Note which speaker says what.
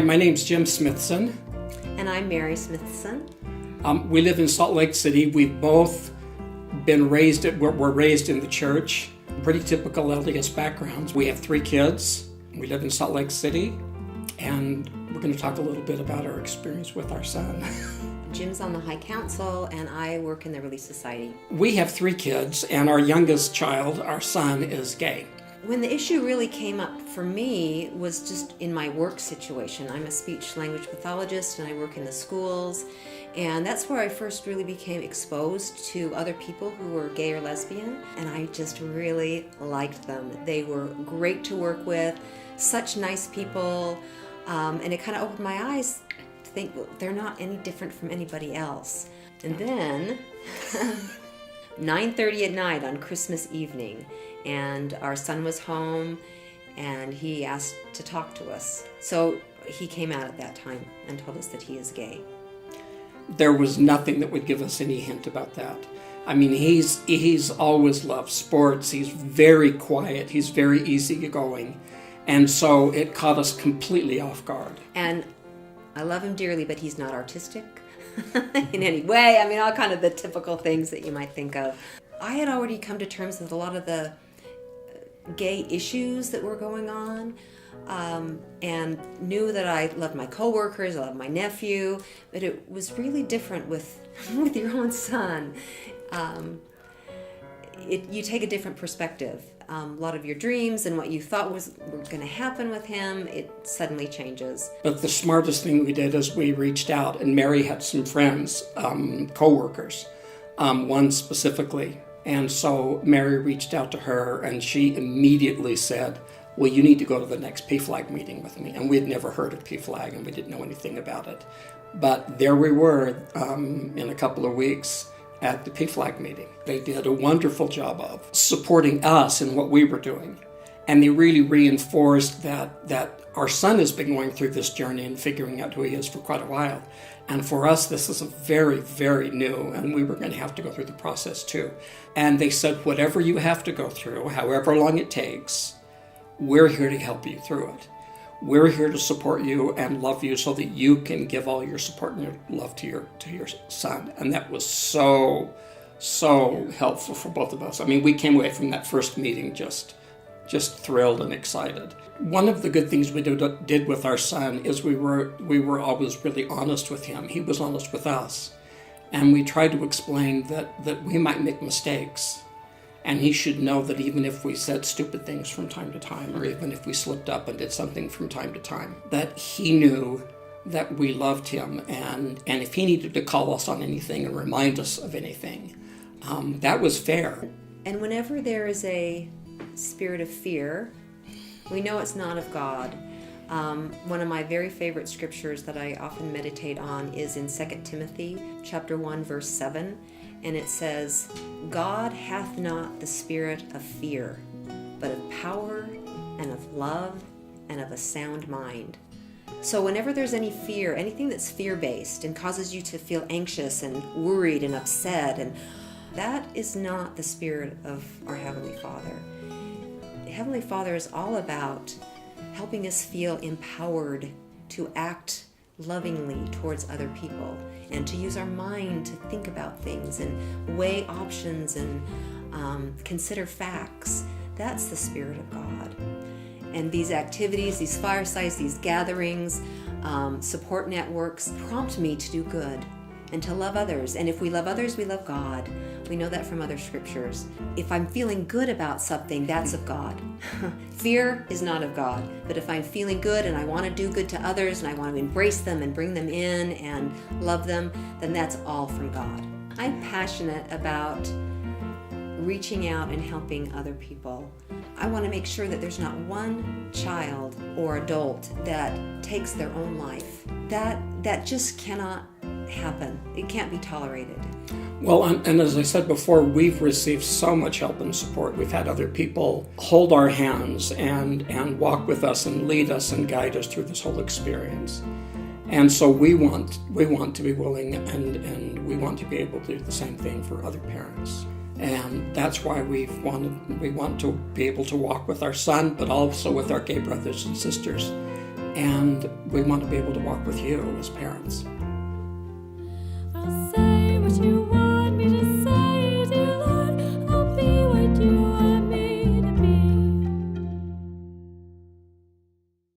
Speaker 1: Hi, my name's Jim Smithson.
Speaker 2: And I'm Mary Smithson.
Speaker 1: We live in Salt Lake City. We've both been raised, we're raised in the church, pretty typical LDS backgrounds. We have 3 kids. We live in Salt Lake City, and we're going to talk a little bit about our experience with our son.
Speaker 2: Jim's on the High Council, and I work in the Relief Society.
Speaker 1: We have 3 kids, and our youngest child, our son, is gay.
Speaker 2: When the issue really came up for me was just in my work situation. I'm a speech language pathologist, and I work in the schools, and that's where I first really became exposed to other people who were gay or lesbian, and I just really liked them. They were great to work with, such nice people, and it kind of opened my eyes to think, well, they're not any different from anybody else. And then 9:30 at night on Christmas evening, and our son was home, and he asked to talk to us. So he came out at that time and told us that he is gay.
Speaker 1: There was nothing that would give us any hint about that. I mean, he's always loved sports. He's very quiet. He's very easygoing. And so it caught us completely off guard.
Speaker 2: And I love him dearly, but he's not artistic in any way. I mean, all kind of the typical things that you might think of. I had already come to terms with a lot of the gay issues that were going on, and knew that I loved my coworkers, I loved my nephew, but it was really different with your own son. You take a different perspective. A lot of your dreams and what you thought were going to happen with him, it suddenly changes.
Speaker 1: But the smartest thing we did is we reached out, and Mary had some friends, coworkers, one specifically. And so Mary reached out to her, and she immediately said, well, you need to go to the next PFLAG meeting with me. And we had never heard of PFLAG, and we didn't know anything about it. But there we were in a couple of weeks at the PFLAG meeting. They did a wonderful job of supporting us in what we were doing. And they really reinforced that our son has been going through this journey and figuring out who he is for quite a while. And for us, this is a very, very new, and we were going to have to go through the process too. And they said, whatever you have to go through, however long it takes, we're here to help you through it. We're here to support you and love you so that you can give all your support and your love to your son. And that was so helpful for both of us. I mean, we came away from that first meeting just thrilled and excited. One of the good things we did with our son is we were always really honest with him. He was honest with us. And we tried to explain that we might make mistakes. And he should know that even if we said stupid things from time to time, or even if we slipped up and did something from time to time, that he knew that we loved him. And if he needed to call us on anything and remind us of anything, that was fair.
Speaker 2: And whenever there is a spirit of fear, we know it's not of God. One of my very favorite scriptures that I often meditate on is in 2 Timothy chapter 1, verse 7. And it says, God hath not the spirit of fear, but of power and of love and of a sound mind. So whenever there's any fear, anything that's fear-based and causes you to feel anxious and worried and upset, and that is not the spirit of our Heavenly Father. Heavenly Father is all about helping us feel empowered to act lovingly towards other people and to use our mind to think about things and weigh options and consider facts. That's the Spirit of God. And these activities, these firesides, these gatherings, support networks prompt me to do good and to love others. And if we love others, we love God. We know that from other scriptures. If I'm feeling good about something, that's of God. Fear is not of God. But if I'm feeling good and I want to do good to others and I want to embrace them and bring them in and love them, then that's all from God. I'm passionate about reaching out and helping other people. I want to make sure that there's not one child or adult that takes their own life. That just cannot happen. It can't be tolerated.
Speaker 1: Well, and as I said before, we've received so much help and support. We've had other people hold our hands and walk with us and lead us and guide us through this whole experience. And so we want to be willing and we want to be able to do the same thing for other parents. And that's why we want to be able to walk with our son, but also with our gay brothers and sisters And we want to be able to walk with you as parents.
Speaker 3: I'll say what you want.